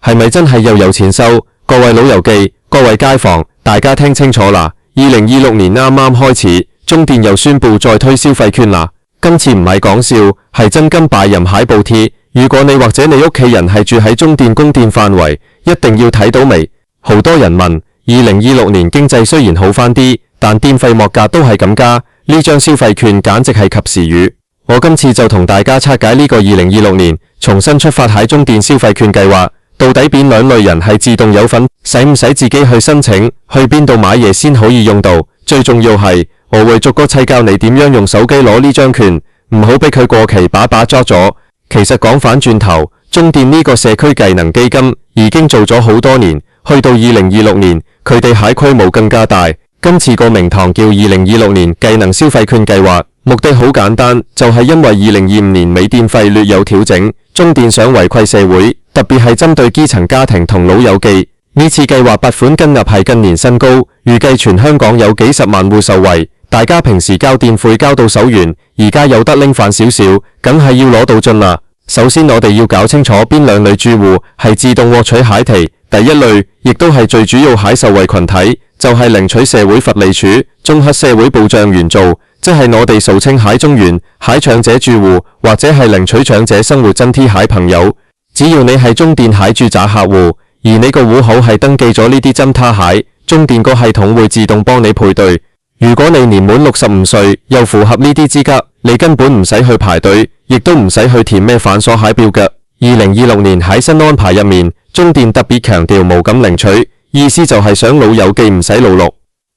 係咪真係又有錢收？各位老友記，各位街坊，大家聽清楚啦！2026年啱啱開始，中電又宣布再推消費券啦。今次唔係講笑，係真金白銀蟹補貼。如果你或者你屋企人係住喺中電供電範圍，一定要睇到未？好多人問，2026年經濟雖然好返啲，但電費莫價都係咁加，呢張消費券簡直係及時雨。我今次就同大家拆解呢個2026年重新出發喺中電消費券計劃，到底邊兩類人係自動有份，使唔使自己去申請，去邊度買嘢先可以用到？最重要係我會逐個砌教你點樣用手機攞呢張券，唔好俾佢過期把抓咗。其實講返轉頭，中電呢個社區技能基金已經做咗好多年，去到2026年佢哋喺規模更加大。今次個名堂叫2026年技能消費券計劃，目的好簡單，就係因為2025年尾電費略有調整，中電想回饋社會，特別係針對基層家庭同老友記。呢次計劃撥款金額係近年新高，預計全香港有幾十萬戶受惠。大家平時交電費交到手軟，而家有得拎返少少，梗係要攞到盡啦。首先我哋要搞清楚邊兩類住戶係自動獲取蟹期。第一類，亦都係最主要蟹受惠群體，就係領取社會福利署綜合社會保障援助，即係我哋俗稱蟹中援、蟹長者住戶，或者係領取長者生活津貼蟹朋友。只要你係中電蟹住宅客戶，而你個戶口係登記咗呢啲津貼蟹，中電個系統會自動幫你配對。如果你年滿65歲又符合呢啲資格，你根本唔使去排隊，亦都唔使去填咩繁瑣蟹表格。2026年喺新安排入面，中電特別強調無感領取，意思就係想老友記唔使勞碌。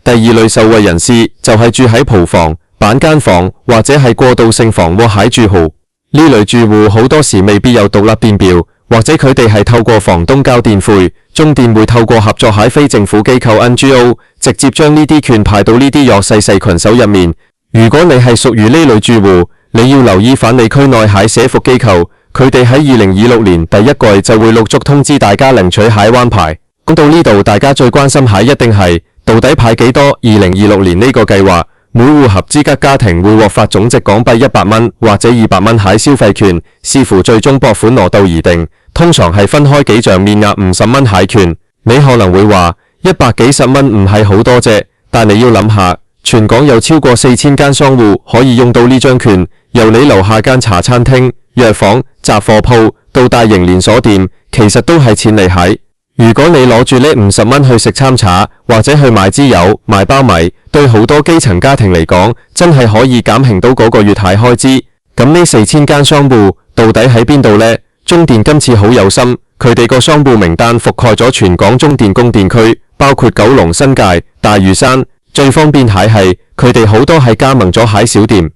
第二類受惠人士就係住喺鋪房、板間房或者係過渡性房屋蟹住戶。呢類住戶好多時未必有獨立電表，或者佢哋係透過房東交電費，中電會透過合作喺非政府機構 NGO 直接將呢啲券派到呢啲弱勢社群手入面。如果你係屬於呢類住戶，你要留意返你區內蟹社福機構，佢哋喺2026年第一季就會陸續通知大家領取蟹灣牌。講到呢度，大家最關心蟹一定係到底派幾多？2026年呢個計劃，每戶合資格家庭會獲發總值港幣100蚊或者200蚊蟹消費券，視乎最終撥款額度而定。通常係分開幾張面額50蚊蟹券。你可能會話100幾十蚊唔係好多啫，但你要諗下，全港有超過4000間商戶可以用到呢張券，由你樓下間茶餐廳、藥房、雜貨鋪到大型連鎖店，其實都係錢嚟蟹。如果你攞住呢50蚊去食餐茶，或者去買支油、買包米，對好多基層家庭嚟講，真係可以減輕到嗰個月蟹開支。咁呢4000間商戶到底喺邊度呢？中電今次好有心，佢哋個商戶名單覆蓋咗全港中電供電區，包括九龍、新界、大嶼山。最方便蟹係佢哋好多係加盟咗蟹小店。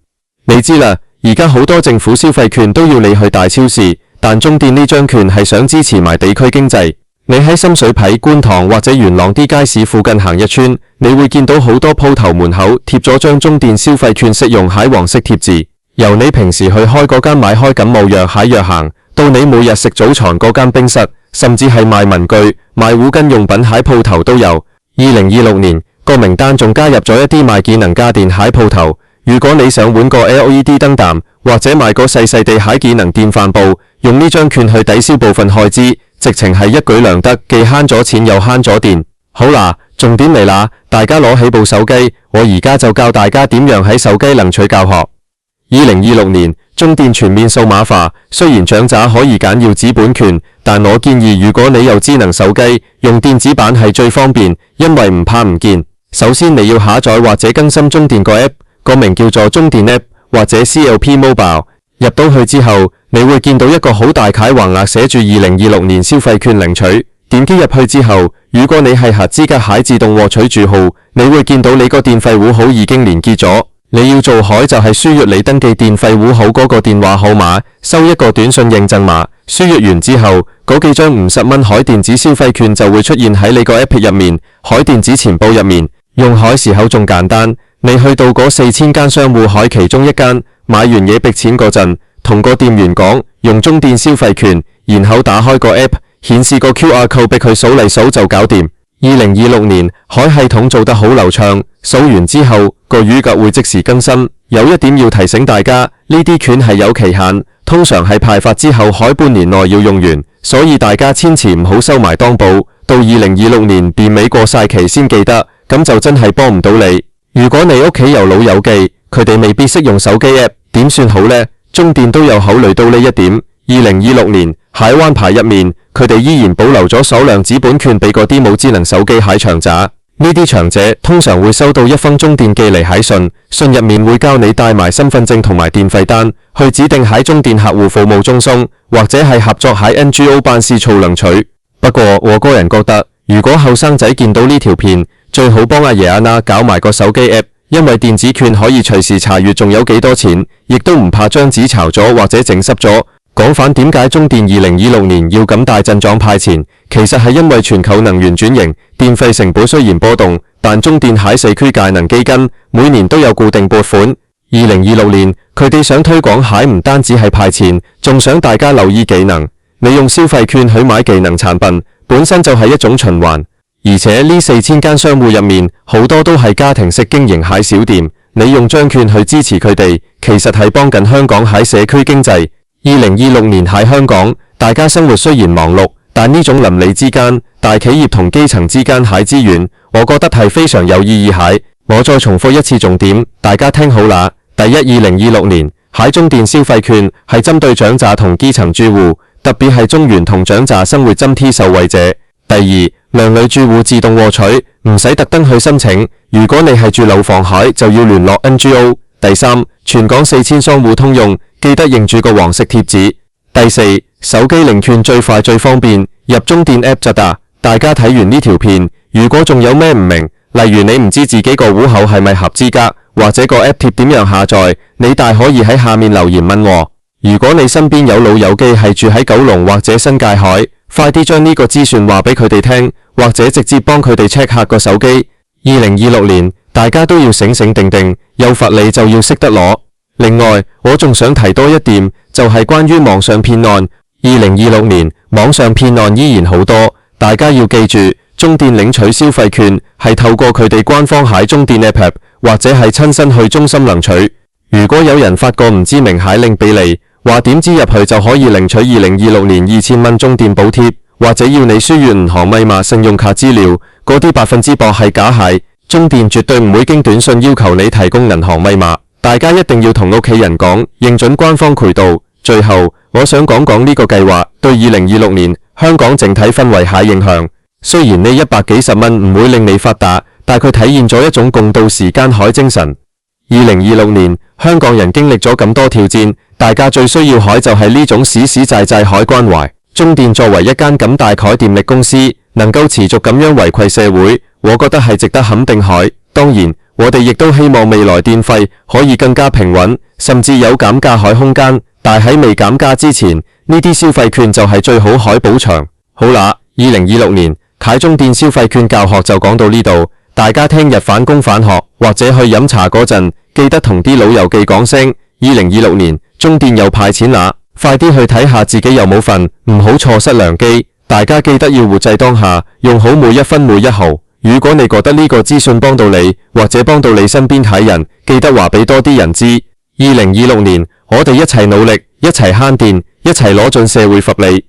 你知啦，而家好多政府消費券都要你去大超市，但中電呢張券係想支持埋地區經濟。你喺深水埗、觀塘或者元朗啲街市附近行一圈，你會見到好多鋪頭門口貼咗張中電消費券適用蟹黃色貼紙。由你平時去開嗰間買開感冒藥蟹藥行，到你每日食早餐嗰間冰室，甚至係賣文具、賣護巾用品蟹鋪頭都有。2026年個名單仲加入咗一啲賣技能家電蟹鋪頭。如果你想換個 LED 燈膽，或者買個細細地蟹技能電飯煲，用呢張券去抵消部分開支，直情係一舉兩得，既慳咗錢又慳咗電。好啦，重點嚟啦，大家攞起部手機，我而家就教大家點樣喺手機領取教學。2026年中電全面數碼化，雖然長者可以揀要紙本券，但我建議如果你有智能手機，用電子版係最方便，因為唔怕唔見。首先你要下載或者更新中電個 app， 個名叫做中電 app 或者 CLP Mobile。入到去之後，你會見到一個好大楷橫額寫住2026年消費券領取。點擊入去之後，如果你係合資格蟹自動獲取住戶，你會見到你個電費戶口已經連結咗。你要做海就係輸入你登記電費戶口嗰個電話號碼，收一個短信認證碼。輸入完之後，嗰幾張50蚊海電子消費券就會出現喺你個 app 入面，海電子錢包入面。用海時候仲簡單，你去到嗰4000間商戶海其中一間，買完嘢俾錢嗰陣，同個店員講用中電消費券，然後打開個 app， 顯示個 QR code 俾佢掃嚟掃就搞掂。2026年海系統做得好流暢，掃完之後個語格會即時更新。有一點要提醒大家，呢啲券係有期限，通常係派發之後海半年內要用完，所以大家千祈唔好收埋當寶，到2026年年尾過晒期先記得，咁就真係幫唔到你。如果你屋企有老友記，佢哋未必識用手機 app， 點算好呢？中電都有考慮到呢一點。2026年蟹灣牌入面，佢哋依然保留咗首輛紙本券俾嗰啲冇智能手機蟹長者。呢啲長者通常會收到一封中電寄嚟蟹信，信入面會教你帶埋身份證同埋電費單去指定蟹中電客戶服務中心，或者係合作蟹 NGO 辦事處領取。不過我個人覺得，如果後生仔見到呢條片，最好幫阿爺阿媽搞埋個手機 app， 因為電子券可以隨時查閱仲有幾多錢，亦都唔怕張紙巢咗或者整濕咗。講返點解中電2026年要咁大陣仗派錢，其實係因為全球能源轉型，電費成本雖然波動，但中電蟹社區界能基金每年都有固定撥款。2026年佢哋想推廣蟹，唔單止係派錢，仲想大家留意技能。你用消費券去買技能產品，本身就係一種循環。而且呢4000間商戶入面，好多都係家庭式經營蟹小店，你用張券去支持佢哋，其實係幫緊香港蟹社區經濟。2026年喺香港，大家生活雖然忙碌，但呢種鄰里之間、大企業同基層之間蟹資源，我覺得係非常有意義蟹。我再重複一次重點，大家聽好啦。第一，2026年蟹中電消費券係針對長者同基層住戶，特別係中原同長者生活津貼受惠者。第二，鄰里住戶自動獲取，唔使特登去申請。如果你係住樓房蟹，就要聯絡 NGO。第三，全港4000商戶通用，記得認住個黃色貼紙。第四，手機領券最快最方便，入中電 app 就得。大家睇完呢條片，如果仲有咩唔明，例如你唔知自己個戶口係咪合資格，或者個 app 貼點樣下載，你大可以喺下面留言問我。如果你身邊有老友記係住喺九龍或者新界海，快啲將呢個資訊話俾佢哋聽，或者直接幫佢哋 check 下個手機。2026年大家都要醒醒定定，有罰你就要識得攞。另外，我仲想提多一點，就係關於網上騙案。2026年網上騙案依然好多，大家要記住，中電領取消費券係透過佢哋官方蟹中電 app， 或者係親身去中心領取。如果有人發個唔知名蟹 link 俾你，話點知入去就可以領取2026年2000蚊中電補貼，或者要你輸入銀行密碼、信用卡資料，嗰啲100%係假蟹。中電絕對唔會經短信要求你提供銀行密碼，大家一定要同屋企人講，認準官方渠道。最後，我想講講呢個計劃對2026年香港整體氛圍蟹影響。雖然呢100幾十蚊唔會令你發達，但佢體現咗一種共度時間蟹精神。2026年香港人經歷咗咁多挑戰，大家最需要蟹就係呢種實實在在蟹關懷。中電作為一間咁大海電力公司，能夠持續咁樣回饋社會，我覺得係值得肯定蟹。當然，我哋亦都希望未來電費可以更加平穩，甚至有減價蟹空間。但喺未減價之前，呢啲消費券就係最好蟹補償。好啦，2026年蟹中電消費券教學就講到呢度，大家聽日返工返學或者去飲茶嗰陣，記得同啲老友記講聲，2026年中電又派錢啦，快啲去睇下自己有冇份，唔好錯失良機。大家記得要活在當下，用好每一分每一毫。如果你覺得呢個資訊幫到你，或者幫到你身邊蟹人，記得話俾多啲人知。2026年我哋一齊努力，一齊慳電，一齊攞盡社會福利。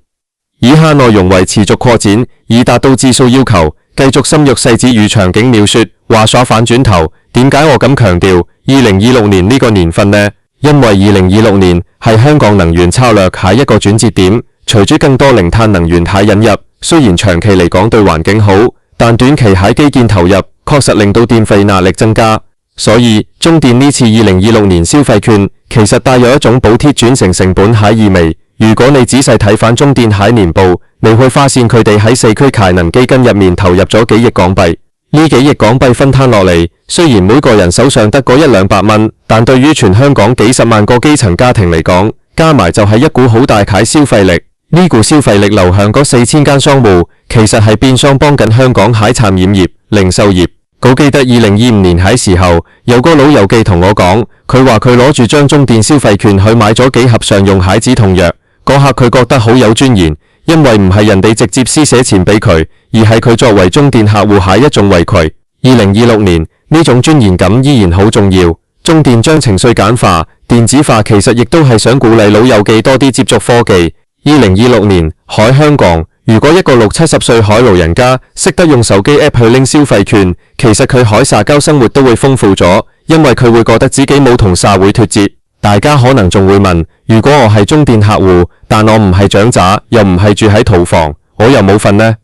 以下內容為持續擴展，以達到字數要求，繼續深入細節與場景描述。話說反轉頭，點解我咁強調2026年呢個年份呢？因為2026年係香港能源策略下一個轉折點，隨住更多零碳能源蟹引入，雖然長期嚟講對環境好，但短期蟹基建投入確實令到電費壓力增加。所以中電呢次2026年消費券其實帶有一種補貼轉成成本蟹意味。如果你仔細睇返中電蟹年報，你會發現佢哋喺社區節能基金入面投入咗幾億港幣。呢幾億港幣分攤落嚟，雖然每個人手上得嗰100-200蚊，但對於全香港幾十萬個基層家庭嚟講，加埋就係一股好大嘅消費力。呢股消費力流向嗰4000間商戶，其實係變相幫緊香港蟹產業業、零售業。我記得2025年喺時候，有個老友記同我講，佢話佢攞住張中電消費券去買咗幾盒常用蟹止痛藥，嗰刻佢覺得好有尊嚴，因為唔係人哋直接施捨錢俾佢，而係佢作為中電客戶蟹一種回饋。2026年呢種尊嚴感依然好重要。中電將程序簡化、電子化，其實亦都係想鼓勵老友記多啲接觸科技。2026年海香港，如果一個60-70歲海勞人家識得用手機 app 去拎消費券，其實佢海撒交生活都會豐富咗，因為佢會覺得自己冇同社會脫節。大家可能仲會問，如果我係中電客戶，但我唔係長者，又唔係住喺套房，我又冇份呢？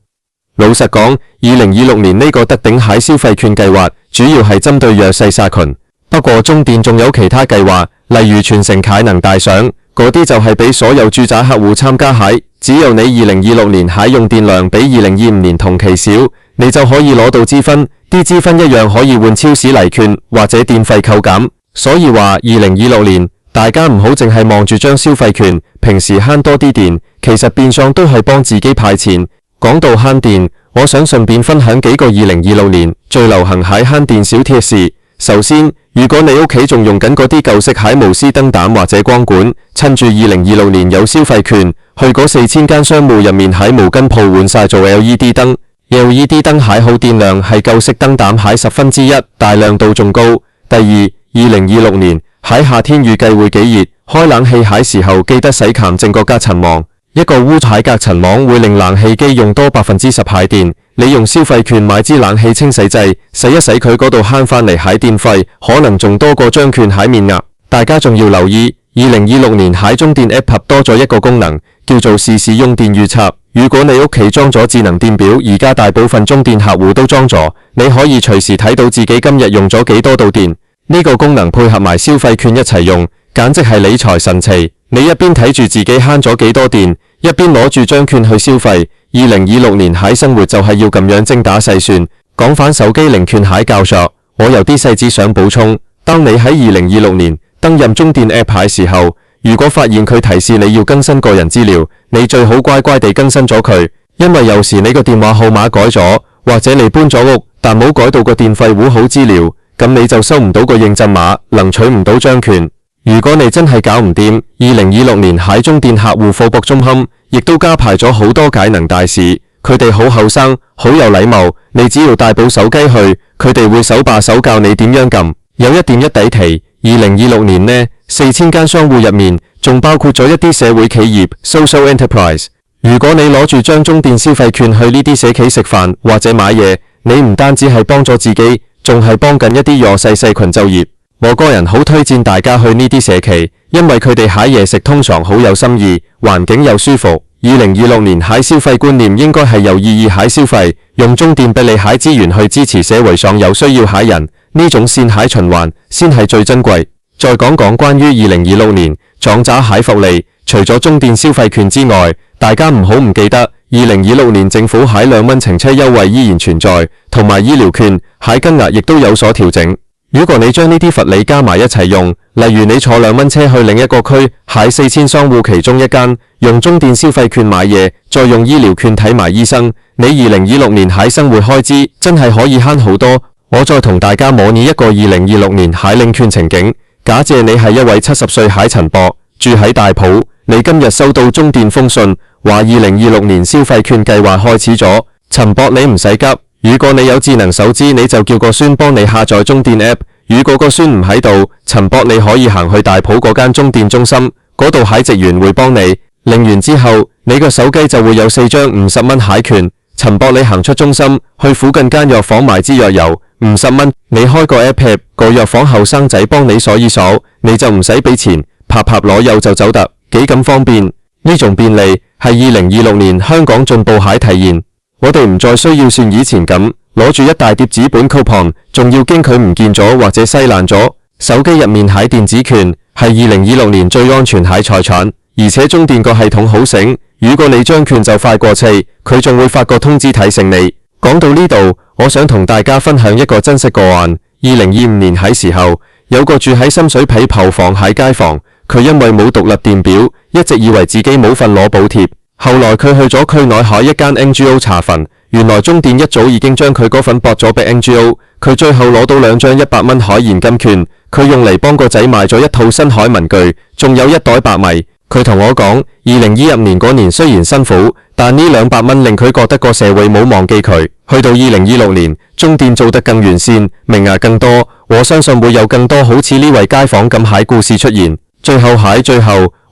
老實講，2026年呢個特定蟹消費券計劃主要係針對弱勢社群，不過中電仲有其他計劃，例如全城蟹能大賞，嗰啲就係俾所有住宅客戶參加蟹，只要你2026年蟹用電量比2025年同期少，你就可以攞到積分，啲積分一樣可以換超市禮券或者電費扣減。所以話2026年大家唔好淨係望住張消費券，平時慳多啲電，其實變相都係幫自己派錢。講到慳電，我想順便分享幾個2026年最流行蟹慳電小貼士。首先，如果你屋企仲用緊嗰啲舊式蟹無絲燈膽或者光管，趁住2026年有消費券，去嗰4000間商戶入面喺毛巾鋪換晒做 LED 燈。LED 燈蟹耗電量係舊式燈膽蟹1/10，大亮度仲高。第二，2026年喺夏天預計會幾熱，開冷氣蟹時候記得洗鹹淨個隔塵網。一個污蟹隔塵網會令冷氣機用多10%蟹電，你用消費券買支冷氣清洗劑，洗一洗佢嗰度慳返嚟蟹電費，可能仲多過張券蟹面額。大家仲要留意，2026年蟹中電 App 多咗一個功能，叫做實時用電預測。如果你屋企裝咗智能電表，而家大部分中電客戶都裝咗，你可以隨時睇到自己今日用咗幾多度電。呢個功能配合埋消費券一齊用，簡直係理財神奇。你一邊睇住自己慳咗幾多電，一邊攞住張券去消費。2026年蟹生活就係要咁樣精打細算。講返手機零券蟹教學，我有啲細節想補充。當你喺2026年登入中電 App 蟹時候，如果發現佢提示你要更新個人資料，你最好乖乖地更新咗佢，因為有時你個電話號碼改咗，或者你搬咗屋，但冇改到個電費戶口資料，咁你就收唔到個認證碼，能取唔到張券。如果你真係搞唔掂，2026年蟹中電客戶貨博中堪，亦都加排咗好多解能大使，佢哋好後生，好有禮貌，你只要帶部手機去，佢哋會手把手教你點樣撳。有一點一抵提，2026年呢，4000間商戶入面，仲包括咗一啲社會企業 （social enterprise）。如果你攞住張中電消費券去呢啲社企食飯或者買嘢，你唔單止係幫咗自己，仲係幫緊一啲弱勢社群就業。我個人好推薦大家去呢啲社企，因為佢哋蟹嘢食通常好有心意，環境又舒服。2026年蟹消費觀念應該係由意義蟹消費，用中電俾你蟹資源去支持社會上有需要蟹人，呢種線蟹循環先係最珍貴。再講講關於2026年長者蟹福利，除咗中電消費券之外，大家唔好唔記得2026年政府蟹2蚊乘車優惠依然存在，同埋醫療券蟹金額亦都有所調整。如果你將呢啲福利加埋一齊用，例如你坐2蚊車去另一個區，蟹4000商戶其中一間，用中電消費券買嘢，再用醫療券睇埋醫生，你2026年蟹生活開支真係可以慳好多。我再同大家模擬一個2026年蟹領券情景，假設你係一位70歲蟹陳博，住喺大埔，你今日收到中電封信，話2026年消費券計劃開始咗。陳博你唔使急，如果你有智能手機，你就叫個孫幫你下載中電 App。如果個孫唔喺度，陳博你可以行去大埔嗰間中電中心，嗰度蟹職員會幫你領完之後，你個手機就會有4張50蚊蟹券。陳博你行出中心，去附近間藥房買支藥油，50蚊。你開個 App， 個藥房後生仔幫你鎖一鎖，你就唔使俾錢，拍拍攞藥就走得，幾咁方便。呢種便利係2026年香港進步蟹體現。我哋唔再需要算以前咁攞住一大疊紙本 coupon， 仲要驚佢唔見咗或者西爛咗。手機入面蟹電子券係2026年最安全蟹財產，而且中電個系統好醒，如果你張券就快過期，佢仲會發個通知提醒你。講到呢度，我想同大家分享一個真實個案。2025年喺時候，有個住喺深水埗炮房蟹街坊，佢因為冇獨立電表，一直以為自己冇份攞補貼。後來佢去咗區內海一間 NGO 查份，原來中電一早已經將佢嗰份駁咗俾 NGO， 佢最後攞到2張100蚊海現金券，佢用嚟幫個仔買咗一套新海文具，仲有一袋白米。佢同我講，2020年嗰年雖然辛苦，但呢200蚊令佢覺得個社會冇忘記佢。去到2026年，中電做得更完善，名額更多，我相信會有更多好似呢位街坊咁蟹故事出現。最後，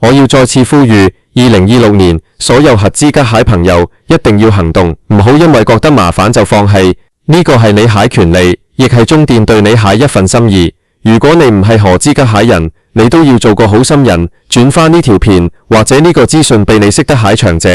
我要再次呼籲，2026年所有合資格蟹朋友一定要行動，唔好因為覺得麻煩就放棄。呢個係你蟹權利，亦係中電對你蟹一份心意。如果你唔係合資格蟹人，你都要做個好心人，轉返呢條片或者呢個資訊俾你識得蟹場者。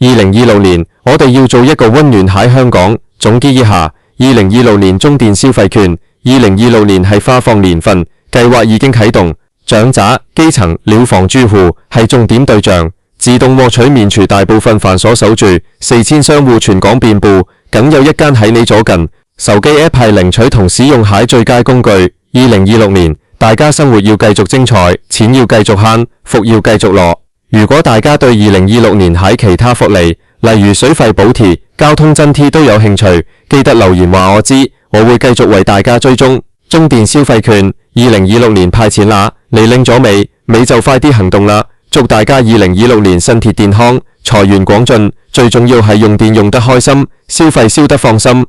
2026年，我哋要做一個溫暖蟹香港。總結一下，2026年中電消費券，2026年係發放年份，計劃已經啟動。長者、基層、了房住戶係重點對象，自動獲取免除大部分繁瑣手續，4000商戶全港遍佈，梗有一間喺你左近。手機 App 係領取同使用蟹最佳工具。2026年，大家生活要繼續精彩，錢要繼續慳，福要繼續落。如果大家對2026年蟹其他福利，例如水費補貼、交通津貼都有興趣，記得留言話我知，我會繼續為大家追蹤。中電消費券2026年派錢啦，你領咗未？未就快啲行動啦！祝大家2026年身體健康，財源廣進，最重要係用電用得開心，消費消得放心。